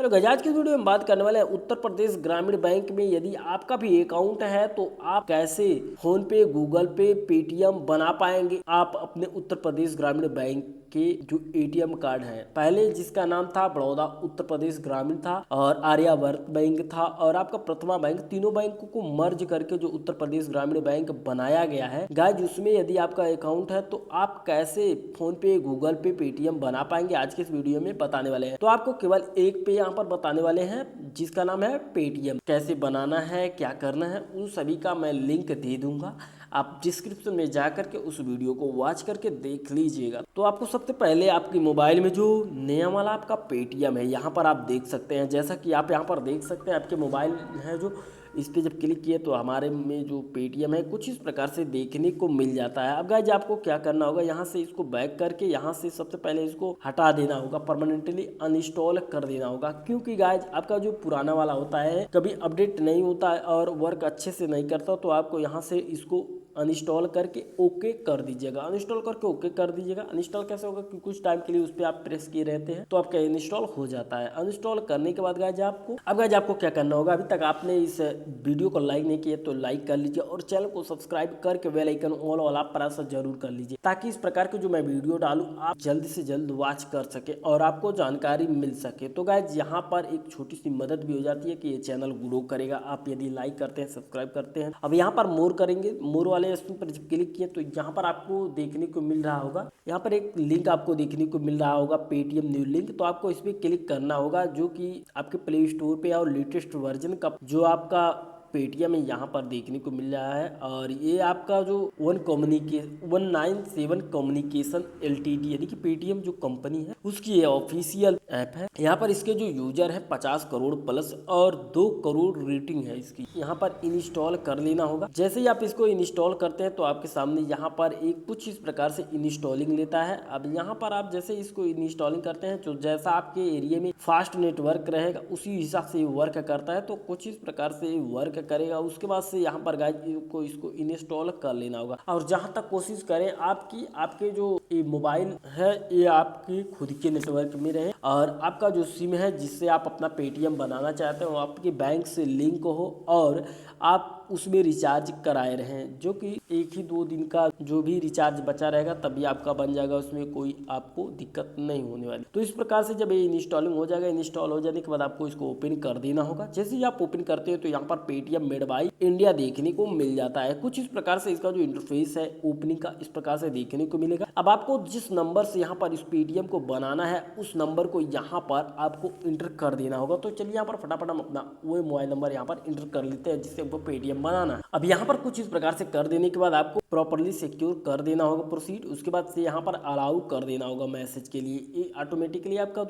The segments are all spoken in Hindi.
हेलो गाइस, आज की इस वीडियो में बात करने वाले हैं उत्तर प्रदेश ग्रामीण बैंक में यदि आपका भी अकाउंट है तो आप कैसे फोन पे, गूगल पे, पेटीएम बना पाएंगे आप अपने उत्तर प्रदेश ग्रामीण बैंक के जो एटीएम कार्ड है। पहले जिसका नाम था बड़ौदा उत्तर प्रदेश ग्रामीण था और आर्यावर्त बैंक था और आपका प्रथमा बैंक, तीनों बैंकों को मर्ज करके जो उत्तर प्रदेश ग्रामीण बैंक बनाया गया है गाइस, उसमें यदि आपका अकाउंट है तो आप कैसे फोन पे, गूगल पे, पेटीएम बना पाएंगे आज के इस वीडियो में बताने वाले हैं। तो आपको केवल एक पे यहाँ पर बताने वाले हैं जिसका नाम है पेटीएम। कैसे बनाना है, क्या करना है, उन सभी का मैं लिंक दे दूंगा। आप डिस्क्रिप्शन में जा करके उस वीडियो को वॉच करके देख लीजिएगा। तो आपको सबसे पहले आपकी मोबाइल में जो नया वाला आपका पेटीएम है यहाँ पर आप देख सकते हैं। जैसा कि आप यहाँ पर देख सकते हैं आपके मोबाइल है जो, इस पर जब क्लिक किए तो हमारे में जो पेटीएम है कुछ इस प्रकार से देखने को मिल जाता है। अब गाइज आपको क्या करना होगा, यहाँ से इसको बैक करके यहाँ से सबसे पहले इसको हटा देना होगा, परमानेंटली अनइंस्टॉल कर देना होगा। क्योंकि गाइज आपका जो पुराना वाला होता है कभी अपडेट नहीं होता है और वर्क अच्छे से नहीं करता, तो आपको यहाँ से इसको अनइंस्टॉल करके ओके कर दीजिएगा। अनइंस्टॉल करके ओके कर दीजिएगा। अनइंस्टॉल कैसे होगा कि कुछ टाइम के लिए उस पर आप प्रेस किए रहते हैं तो आपका इंस्टॉल हो जाता है। अनइंस्टॉल करने के बाद गाइज आपको क्या करना होगा, अभी तक आपने इस वीडियो को लाइक नहीं किया तो लाइक कर लीजिए और चैनल को सब्सक्राइब करके बेल आइकन ऑल वाला प्रेस जरूर कर लीजिए, ताकि इस प्रकार के जो मैं वीडियो डालूं आप जल्द से जल्द वॉच कर सके और आपको जानकारी मिल सके। तो गाइज यहाँ पर एक छोटी सी मदद भी हो जाती है कि ये चैनल ग्रो करेगा आप यदि लाइक करते हैं, सब्सक्राइब करते हैं। अब यहाँ पर मोर करेंगे, मोर वाले ऑप्शन पर जब क्लिक किए तो यहाँ पर आपको देखने को मिल रहा होगा, यहाँ पर एक लिंक आपको देखने को मिल रहा होगा पेटीएम न्यू लिंक। तो आपको इस पर क्लिक करना होगा, जो कि आपके प्ले स्टोर पे और लेटेस्ट वर्जन का जो आपका पेटीएम में यहाँ पर देखने को मिल रहा है। और ये आपका जो 197 कम्युनिकेशन एलटीडी यानी कि पेटीएम जो कंपनी है उसकी ये ऑफिशियल ऐप है। यहाँ पर इसके जो यूजर है 50 करोड़ प्लस और 2 करोड़ रेटिंग है इसकी। यहाँ पर इंस्टॉल कर लेना होगा। जैसे ही आप इसको इंस्टॉल करते हैं तो आपके सामने यहाँ पर एक कुछ इस प्रकार से इंस्टॉलिंग लेता है। अब यहाँ पर आप जैसे इसको इंस्टॉलिंग करते हैं तो जैसा आपके एरिया में फास्ट नेटवर्क रहेगा उसी हिसाब से वर्क करता है, तो कुछ इस प्रकार से वर्क करेगा। उसके बाद से यहाँ पर गाइस को इसको इंस्टॉल कर लेना होगा। और जहाँ तक कोशिश करें आपके जो ये मोबाइल है ये आपकी खुद के नेटवर्क में रहे और आपका जो सिम है जिससे आप अपना पेटीएम बनाना चाहते हो आपके बैंक से लिंक हो और आप उसमें रिचार्ज कराए रहें, जो कि 1 ही 2 दिन का जो भी रिचार्ज बचा रहेगा तभी आपका बन जाएगा, उसमें कोई आपको दिक्कत नहीं होने वाली। तो इस प्रकार से जब ये इंस्टॉलिंग हो जाएगा, इंस्टॉल हो जाने के बाद आपको इसको ओपन कर देना होगा। जैसे ही आप ओपन करते हो तो यहाँ पर पेटीएम मेड बाय इंडिया देखने को मिल जाता है। कुछ इस प्रकार से इसका जो इंटरफेस है ओपनिंग का इस प्रकार से देखने को मिलेगा। अब आपको जिस नंबर से यहाँ पर इस पेटीएम को बनाना है उस नंबर को यहाँ पर आपको इंटर कर देना होगा। तो चलिए यहाँ पर फटाफट हम अपना वो मोबाइल नंबर यहाँ पर इंटर कर लेते हैं जिससे हमको पेटीएम बनाना है। अब यहाँ पर कुछ इस प्रकार से कर देने के बाद आपको प्रॉपर्ली सिक्योर कर देना होगा प्रोसीड। उसके बाद से यहाँ पर अलाउ कर देना होगा मैसेज के लिए। ये ऑटोमेटिकली आपका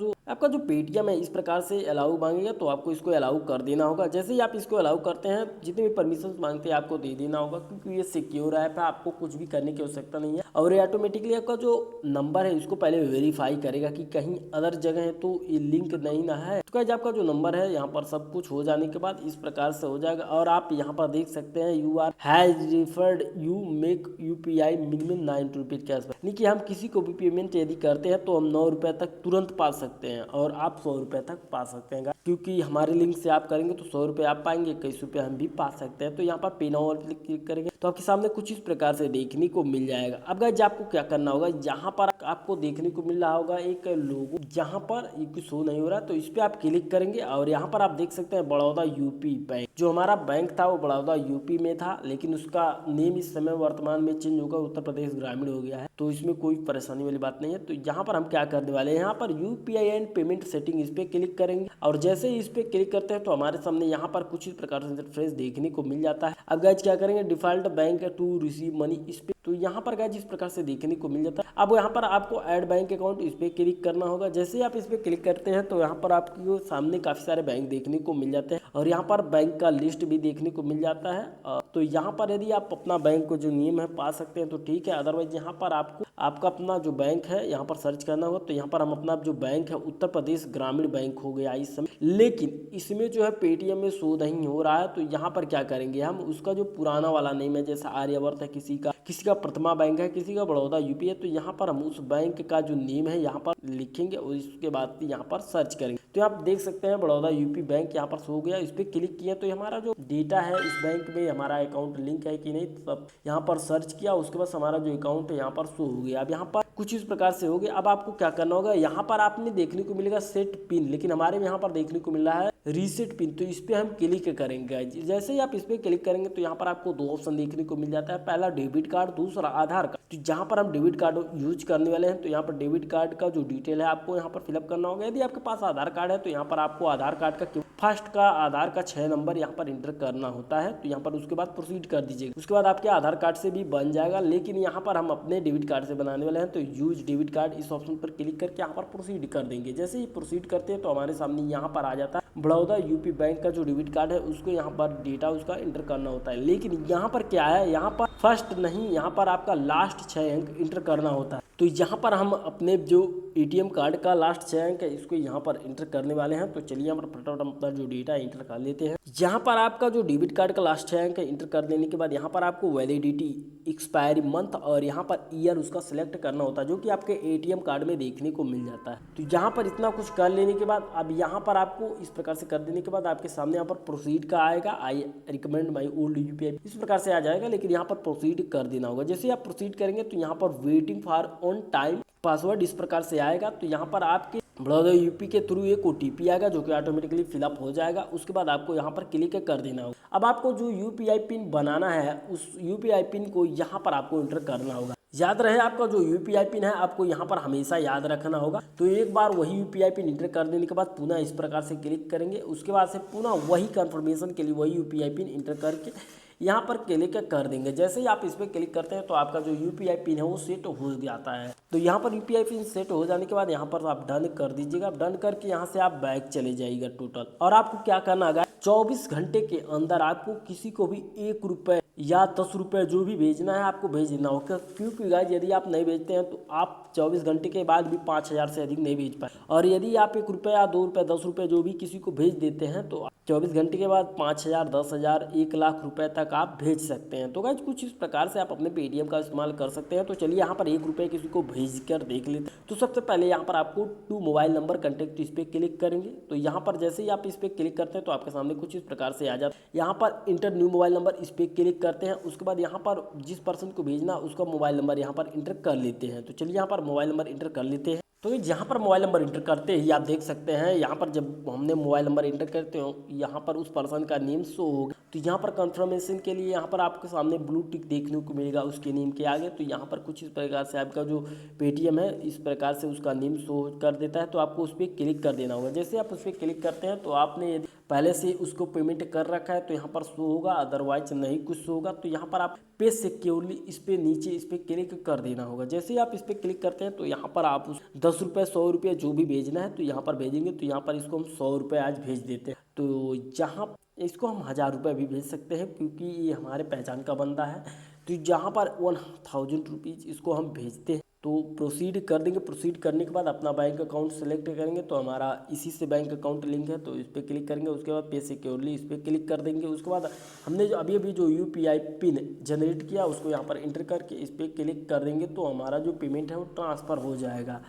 जो पेटीएम है इस प्रकार से अलाउ मांगेगा तो आपको इसको अलाउ कर देना होगा। जैसे ही आप इसको अलाउ करते हैं जितने भी परमिशन मांगते हैं आपको दे देना होगा, क्योंकि ये सिक्योर ऐप है, आपको कुछ भी करने की आवश्यकता नहीं है। और ये ऑटोमेटिकली आपका जो नंबर है इसको पहले वेरीफाई करेगा कि कहीं अदर जगह है तो ये लिंक नहीं ना है। तो गाइस आपका जो नंबर है यहाँ पर सब कुछ हो जाने के बाद इस प्रकार से हो जाएगा। और आप यहाँ पर देख सकते हैं you are has referred you make UPI minimum 9 rupees cashback, यानी कि हम किसी को भी पेमेंट यदि करते हैं तो हम 9 रुपए तक तुरंत पा सकते हैं और आप 100 रुपए तक पा सकते हैं। क्योंकि हमारे लिंक से आप करेंगे तो 100 रुपए आप पाएंगे, 21 रुपए हम भी पा सकते हैं। तो यहाँ पर पे नाउ क्लिक करेंगे तो आपके सामने कुछ इस प्रकार से देखने को मिल जाएगा। अब गाइस आपको क्या करना होगा, यहाँ पर आपको देखने को मिल रहा होगा एक लोगो, जहाँ पर एक शो नहीं हो रहा तो इस पे आप क्लिक करेंगे और यहाँ पर आप देख सकते हैं बड़ौदा यूपी बैंक। जो हमारा बैंक था वो बड़ौदा यूपी में था, लेकिन उसका नेम इस समय वर्तमान में चेंज होकर उत्तर प्रदेश ग्रामीण हो गया है, तो इसमें कोई परेशानी वाली बात नहीं है। तो यहाँ पर हम क्या करने वाले हैं, यहाँ पर यूपीआई एंड पेमेंट सेटिंग इस पे क्लिक करेंगे और जैसे ही इस पे क्लिक करते हैं तो हमारे सामने यहाँ पर कुछ इस प्रकार से इंटरफेस देखने को मिल जाता है। अब गाइस क्या करेंगे, default bank to receive money इस पे, तो यहाँ पर गाइस इस प्रकार से देखने को मिल जाता है। अब यहाँ पर आपको ऐड बैंक अकाउंट इस पे क्लिक करना होगा। जैसे ही आप इस पे क्लिक करते हैं तो यहाँ पर आपको सामने काफी सारे बैंक देखने को मिल जाते हैं और यहाँ पर बैंक का लिस्ट भी देखने को मिल जाता है। तो यहाँ पर यदि आप अपना बैंक को जो नियम है पा सकते हैं तो ठीक है, अदरवाइज यहाँ पर आपको आपका अपना जो बैंक है यहाँ पर सर्च करना होगा। तो यहाँ पर हम अपना जो बैंक है उत्तर प्रदेश ग्रामीण बैंक हो गया इस समय, लेकिन इसमें जो है पेटीएम में शो नहीं हो रहा है। तो यहाँ पर क्या करेंगे, हम उसका जो पुराना वाला नेम है, जैसा आर्यावर्त है, किसी का प्रथमा बैंक है, किसी का बड़ौदा यूपी है, तो यहाँ पर हम उस बैंक का जो नेम है यहाँ पर लिखेंगे और इसके बाद यहाँ पर सर्च करेंगे। तो आप देख सकते हैं बड़ौदा यूपी बैंक यहाँ पर शो हो गया। इस पर क्लिक किया तो हमारा जो डेटा है इस बैंक में हमारा अकाउंट लिंक है कि नहीं, तब यहाँ पर सर्च किया, उसके बाद हमारा जो अकाउंट है यहाँ पर शो हो गया। अब यहाँ पर कुछ इस प्रकार से हो गया। अब आपको क्या करना होगा, यहाँ पर आपने देखने को मिलेगा सेट पिन, लेकिन हमारे यहाँ पर देखने को मिल रहा है रीसेट पिन। तो इस पर हम क्लिक करेंगे। जैसे ही आप इस पर क्लिक करेंगे तो यहाँ पर आपको दो ऑप्शन देखने को मिल जाता है, पहला डेबिट कार्ड, दूसरा आधार कार्ड। तो जहाँ पर हम डेबिट कार्ड यूज करने वाले हैं तो यहाँ पर डेबिट कार्ड का जो डिटेल है आपको यहाँ पर फिलअप करना होगा। यदि आपके पास आधार कार्ड है तो यहाँ पर आपको आधार कार्ड का फर्स्ट का आधार का 6 नंबर यहाँ पर इंटर करना होता है। तो यहाँ पर उसके बाद प्रोसीड कर दीजिएगा। उसके बाद आपके आधार कार्ड से भी बन जाएगा, लेकिन यहाँ पर हम अपने डेबिट कार्ड से बनाने वाले हैं तो यूज डेबिट कार्ड इस ऑप्शन पर क्लिक करके यहाँ पर प्रोसीड कर देंगे। जैसे ही प्रोसीड करते हैं तो हमारे सामने यहाँ पर आ जाता है बड़ौदा यूपी बैंक का जो डेबिट कार्ड है उसको यहाँ पर डेटा उसका इंटर करना होता है। लेकिन यहाँ पर क्या है, यहाँ पर फर्स्ट नहीं, यहाँ पर आपका लास्ट 6 अंक इंटर करना होता है। तो यहाँ पर हम अपने जो एटीएम कार्ड का लास्ट 6 अंक है इसको यहाँ पर इंटर करने वाले हैं। तो चलिए यहाँ पर फटाफट हम अपना जो डेटा इंटर कर लेते हैं। यहाँ पर आपका जो डेबिट कार्ड का लास्ट 6 अंक है इंटर कर देने के बाद यहाँ पर आपको वैलिडिटी, एक्सपायरी मंथ और यहाँ पर ईयर उसका सिलेक्ट करना होता है, जो कि आपके एटीएम कार्ड में देखने को मिल जाता है। तो यहाँ पर इतना कुछ कर लेने के बाद अब यहाँ पर आपको इस प्रकार से कर देने के बाद आपके सामने यहाँ पर प्रोसीड का आएगा, I recommend my old UPI, इस प्रकार से आ जाएगा। लेकिन यहाँ पर प्रोसीड कर देना होगा। जैसे आप प्रोसीड करेंगे तो यहाँ पर waiting for on time password इस प्रकार से आएगा। तो यहाँ पर आपके बड़ौदा यूपी के थ्रू एक ओटीपी आएगा जो कि ऑटोमेटिकली फिलअप हो जाएगा। उसके बाद आपको यहाँ पर क्लिक कर देना होगा। अब आपको जो यूपीआई पिन बनाना है उस यूपीआई पिन को यहाँ पर आपको इंटर करना होगा। याद रहे आपका जो यूपीआई पिन है आपको यहाँ पर हमेशा याद रखना होगा। तो एक बार वही यूपीआई पिन इंटर कर देने के बाद पुनः इस प्रकार से क्लिक करेंगे। उसके बाद से पुनः वही कंफर्मेशन के लिए वही यूपीआई पिन इंटर करके यहाँ पर क्लिक कर देंगे। जैसे ही आप इस पर क्लिक करते हैं तो आपका जो यूपीआई पिन है वो सेट हो जाता है। तो यहाँ पर यूपीआई पिन सेट हो जाने के बाद यहाँ पर आप डन कर दीजिएगा। डन करके यहाँ से आप बैक चले जाइएगा टोटल। और आपको क्या करना है, 24 घंटे के अंदर आपको किसी को भी 1 रुपये या 10 रुपये जो भी भेजना है आपको भेज देना होगा। क्योंकि गाइस यदि आप नहीं भेजते हैं तो आप 24 घंटे के बाद भी 5000 से अधिक नहीं भेज पाए। और यदि आप 1 रुपया या 2 रुपये 10 रुपये जो भी किसी को भेज देते हैं तो 24 घंटे के बाद 5000, 10,000, 1 लाख रुपए तक आप भेज सकते हैं। तो गाइस कुछ इस प्रकार से आप अपने पेटीएम का इस्तेमाल कर सकते हैं। तो चलिए यहाँ पर 1 रुपये किसी को भेज कर देख लेते हैं। तो सबसे पहले यहाँ पर आपको टू मोबाइल नंबर कॉन्टैक्ट इस पर क्लिक करेंगे। तो यहाँ पर जैसे ही आप इस पर क्लिक करते हैं तो आपके सामने कुछ इस प्रकार से आ जाता है। यहाँ पर इंटर न्यू मोबाइल नंबर इस पर क्लिक करते हैं। उसके बाद यहाँ पर जिस पर्सन को भेजना उसका मोबाइल नंबर यहाँ पर इंटर कर लेते हैं। तो चलिए यहाँ पर मोबाइल नंबर इंटर कर लेते हैं। तो यहाँ पर मोबाइल नंबर इंटर करते ही आप देख सकते हैं यहाँ पर जब हमने मोबाइल नंबर इंटर करते हो यहाँ पर उस पर्सन का नेम शो होगा। तो यहाँ पर कंफर्मेशन के लिए यहाँ पर आपके सामने ब्लू टिक देखने को मिलेगा उसके नेम के आगे। तो यहाँ पर कुछ इस प्रकार से आपका जो पेटीएम है इस प्रकार से उसका नेम शो कर देता है। तो आपको उस पर क्लिक कर देना होगा। जैसे आप उस पर क्लिक करते हैं तो आपने यदि पहले से उसको पेमेंट कर रखा है तो यहाँ पर शो होगा, अदरवाइज नहीं कुछ शो होगा। तो यहाँ पर आप पे सिक्योरली इस पे नीचे इस पर क्लिक कर देना होगा। जैसे ही आप इस पर क्लिक करते हैं तो यहाँ पर आप उस 10 रुपये 100 रुपये जो भी भेजना है तो यहाँ पर भेजेंगे। तो यहाँ पर इसको हम 100 रुपये आज भेज देते हैं। तो जहाँ इसको हम 1000 रुपये भी भेज सकते हैं क्योंकि ये हमारे पहचान का बंदा है। तो जहाँ पर 1000 रुपीज़ इसको हम भेजते हैं तो प्रोसीड कर देंगे। प्रोसीड करने के बाद अपना बैंक अकाउंट सेलेक्ट करेंगे। तो हमारा इसी से बैंक अकाउंट लिंक है तो इस पर क्लिक करेंगे। उसके बाद पे सिक्योरली इस पर क्लिक कर देंगे। उसके बाद हमने जो अभी जो यूपीआई पिन जनरेट किया उसको यहाँ पर इंटर करके इस पर क्लिक कर देंगे। तो हमारा जो पेमेंट है वो ट्रांसफ़र हो जाएगा।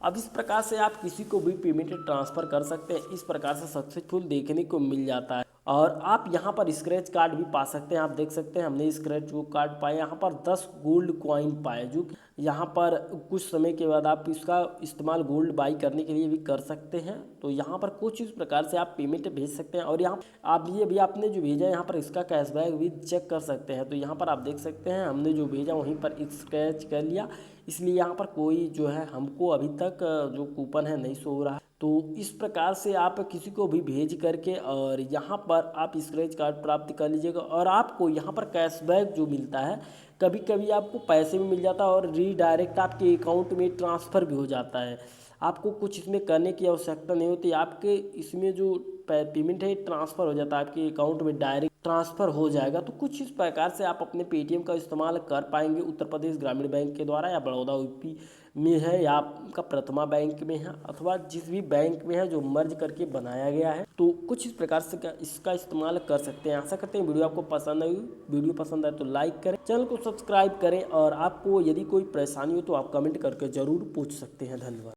अब इस प्रकार से आप किसी को भी पेमेंट ट्रांसफ़र कर सकते हैं। इस प्रकार से सक्सेसफुल देखने को मिल जाता है। और आप यहाँ पर स्क्रैच कार्ड भी पा सकते हैं। आप देख सकते हैं हमने स्क्रैच वो कार्ड पाए, यहाँ पर 10 गोल्ड कॉइन पाए जो यहाँ पर कुछ समय के बाद आप इसका इस्तेमाल गोल्ड बाई करने के लिए भी कर सकते हैं। तो यहाँ पर कुछ इस प्रकार से आप पेमेंट भेज सकते हैं। और यहाँ आप ये भी आपने जो भेजा है यहाँ पर इसका कैशबैक भी चेक कर सकते हैं। तो यहाँ पर आप देख सकते हैं हमने जो भेजा वहीं पर स्क्रैच कर लिया, इसलिए यहाँ पर कोई जो है हमको अभी तक जो कूपन है नहीं शो हो रहा है। तो इस प्रकार से आप किसी को भी भेज करके और यहाँ पर आप स्क्रैच कार्ड प्राप्त कर लीजिएगा। और आपको यहाँ पर कैशबैक जो मिलता है कभी कभी आपको पैसे भी मिल जाता है और रीडायरेक्ट आपके अकाउंट में ट्रांसफ़र भी हो जाता है। आपको कुछ इसमें करने की आवश्यकता नहीं होती। आपके इसमें जो पेमेंट है ट्रांसफ़र हो जाता है, आपके अकाउंट में डायरेक्ट ट्रांसफ़र हो जाएगा। तो कुछ इस प्रकार से आप अपने पेटीएम का इस्तेमाल कर पाएंगे उत्तर प्रदेश ग्रामीण बैंक के द्वारा, या बड़ौदा यूपी में है, या आपका प्रथमा बैंक में है, अथवा जिस भी बैंक में है जो मर्ज करके बनाया गया है। तो कुछ इस प्रकार से इसका इस्तेमाल कर सकते हैं। आशा करते हैं वीडियो आपको पसंद आई। वीडियो पसंद आए तो लाइक करें, चैनल को सब्सक्राइब करें। और आपको यदि कोई परेशानी हो तो आप कमेंट करके ज़रूर पूछ सकते हैं। धन्यवाद।